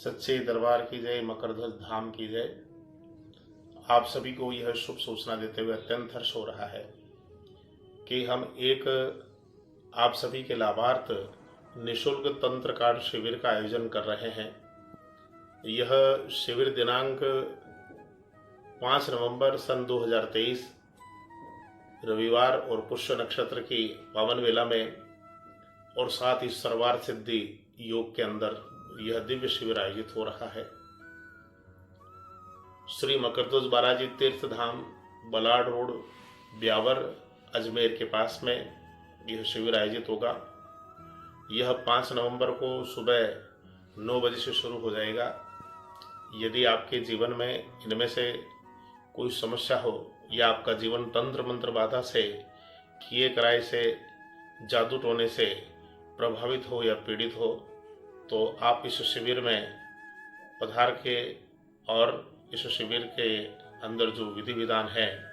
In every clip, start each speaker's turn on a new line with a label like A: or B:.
A: सच्चे दरबार की जय, मकरध्वज धाम की जय। आप सभी को यह शुभ सूचना देते हुए अत्यंत हर्ष हो रहा है कि हम एक आप सभी के लाभार्थ निशुल्क तंत्र कांड शिविर का आयोजन कर रहे हैं। यह शिविर दिनांक 5 नवंबर सन 2023 रविवार और पुष्य नक्षत्र की पावन वेला में और साथ ही सर्वार्थ सिद्धि योग के अंदर यह दिव्य शिविर आयोजित हो रहा है। श्री मकरध्वज बालाजी तीर्थ धाम, बलाड रोड, ब्यावर, अजमेर के पास में यह शिविर आयोजित होगा। यह 5 नवंबर को सुबह 9 बजे से शुरू हो जाएगा। यदि आपके जीवन में इनमें से कोई समस्या हो या आपका जीवन तंत्र मंत्र बाधा से, किए कराए से, जादू टोने से प्रभावित हो या पीड़ित हो, तो आप इस शिविर में पधार के और इस शिविर के अंदर जो विधि विधान है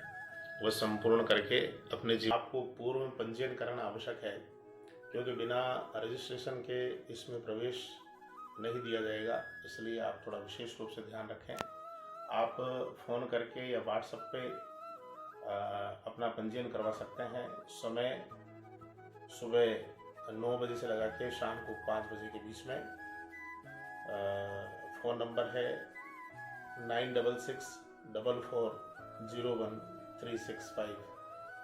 A: वह संपूर्ण करके अपने जीवन। आपको पूर्व में पंजीयन कराना आवश्यक है, क्योंकि बिना रजिस्ट्रेशन के इसमें प्रवेश नहीं दिया जाएगा। इसलिए आप थोड़ा विशेष रूप से ध्यान रखें। आप फ़ोन करके या व्हाट्सएप पे अपना पंजीयन करवा सकते हैं। समय सुबह 9 बजे से लगा के शाम को 5 बजे के बीच में। फ़ोन नंबर है 9664401365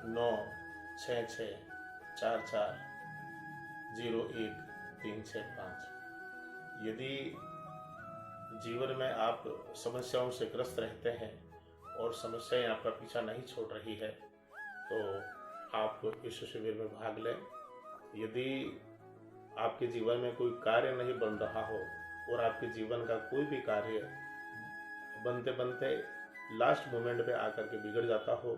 A: 966440135। यदि जीवन में आप समस्याओं से ग्रस्त रहते हैं और समस्याएं आपका पीछा नहीं छोड़ रही है, तो आप इस शिविर में भाग लें। यदि आपके जीवन में कोई कार्य नहीं बन रहा हो और आपके जीवन का कोई भी कार्य बनते बनते लास्ट मोमेंट पे आकर के बिगड़ जाता हो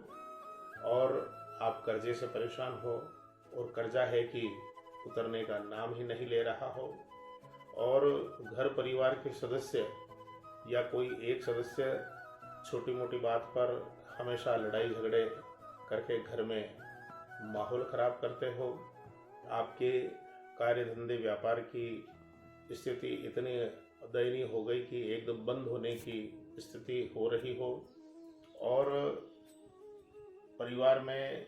A: और आप कर्जे से परेशान हो और कर्जा है कि उतरने का नाम ही नहीं ले रहा हो, और घर परिवार के सदस्य या कोई एक सदस्य छोटी मोटी बात पर हमेशा लड़ाई झगड़े करके घर में माहौल खराब करते हो, आपके कार्य धंधे व्यापार की स्थिति इतनी दयनीय हो गई कि एकदम बंद होने की स्थिति हो रही हो, और परिवार में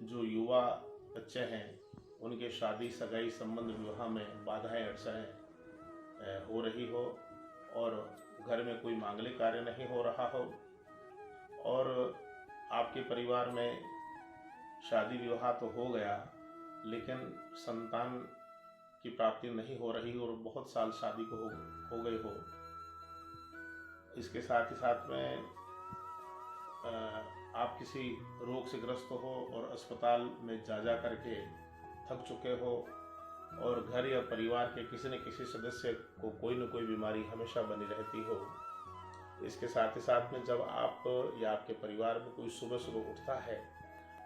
A: जो युवा बच्चे हैं उनके शादी सगाई संबंध विवाह में बाधाएं अड़चनें हो रही हो, और घर में कोई मांगलिक कार्य नहीं हो रहा हो, और आपके परिवार में शादी विवाह तो हो गया लेकिन संतान की प्राप्ति नहीं हो रही और बहुत साल शादी को हो गए हो। इसके साथ ही साथ में आप किसी रोग से ग्रस्त हो और अस्पताल में जा करके थक चुके हो, और घर या परिवार के किसी न किसी सदस्य को कोई न कोई बीमारी हमेशा बनी रहती हो। इसके साथ ही साथ में जब आप या आपके परिवार में कोई सुबह सुबह उठता है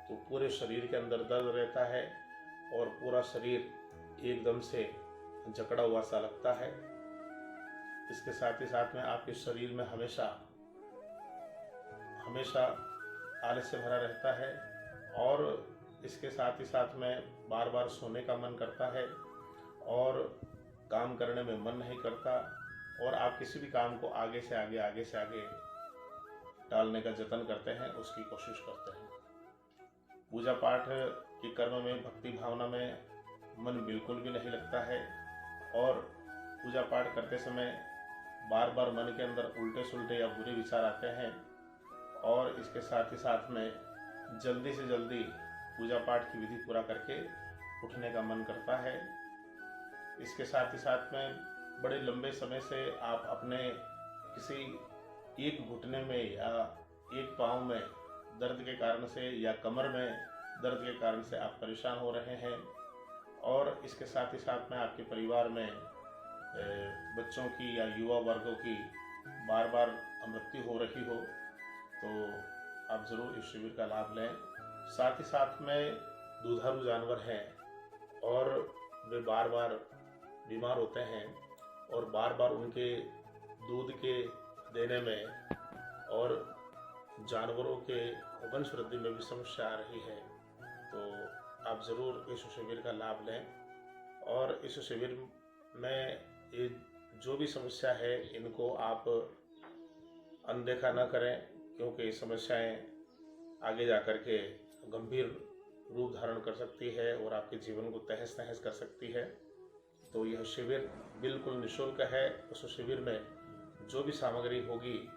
A: तो पूरे शरीर के अंदर दर्द रहता है और पूरा शरीर एकदम से जकड़ा हुआ सा लगता है। इसके साथ ही साथ में आपके शरीर में हमेशा आलस्य भरा रहता है, और इसके साथ ही साथ में बार बार सोने का मन करता है और काम करने में मन नहीं करता, और आप किसी भी काम को आगे से आगे टालने का जतन करते हैं, उसकी कोशिश करते हैं। पूजा पाठ के कर्म में, भक्ति भावना में मन बिल्कुल भी नहीं लगता है, और पूजा पाठ करते समय बार बार मन के अंदर उल्टे सुलटे या बुरे विचार आते हैं, और इसके साथ ही साथ में जल्दी से जल्दी पूजा पाठ की विधि पूरा करके उठने का मन करता है। इसके साथ ही साथ में बड़े लंबे समय से आप अपने किसी एक घुटने में या एक पाँव में दर्द के कारण से या कमर में दर्द के कारण से आप परेशान हो रहे हैं, और इसके साथ ही साथ में आपके परिवार में बच्चों की या युवा वर्गों की बार बार मृत्यु हो रही हो, तो आप ज़रूर इस शिविर का लाभ लें। साथ ही साथ में दुधारू जानवर हैं और वे बार बार बीमार होते हैं, और बार बार उनके दूध के देने में और जानवरों के वंश वृद्धि में भी समस्या आ रही है, तो आप ज़रूर इस शिविर का लाभ लें। और इस शिविर में ये जो भी समस्या है इनको आप अनदेखा न करें, क्योंकि ये समस्याएं आगे जा कर के गंभीर रूप धारण कर सकती है और आपके जीवन को तहस नहस कर सकती है। तो यह शिविर बिल्कुल निःशुल्क है। उस शिविर में जो भी सामग्री होगी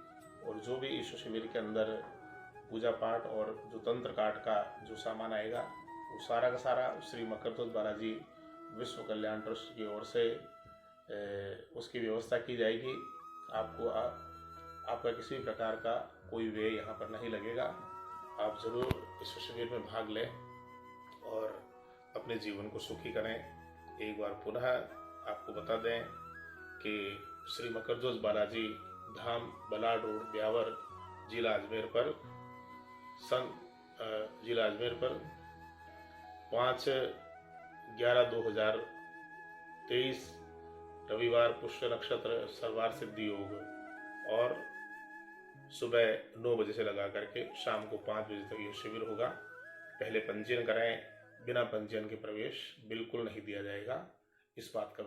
A: और जो भी इस शिविर के अंदर पूजा पाठ और जो तंत्र काट का जो सामान आएगा, वो सारा का सारा श्री मकरध्वज बालाजी विश्व कल्याण ट्रस्ट की ओर से उसकी व्यवस्था की जाएगी। आपको आपका किसी प्रकार का कोई व्यय यहाँ पर नहीं लगेगा। आप ज़रूर इस शिविर में भाग लें और अपने जीवन को सुखी करें। एक बार पुनः आपको बता दें कि श्री मकरध्वज बालाजी धाम, बलाड रोड, ब्यावर, जिला अजमेर पर 5/11/2023 रविवार, पुष्य नक्षत्र, सर्वार सिद्धि योग और सुबह 9 बजे से लगा करके शाम को 5 बजे तक ये शिविर होगा। पहले पंजीयन कराएं, बिना पंजीयन के प्रवेश बिल्कुल नहीं दिया जाएगा। इस बात का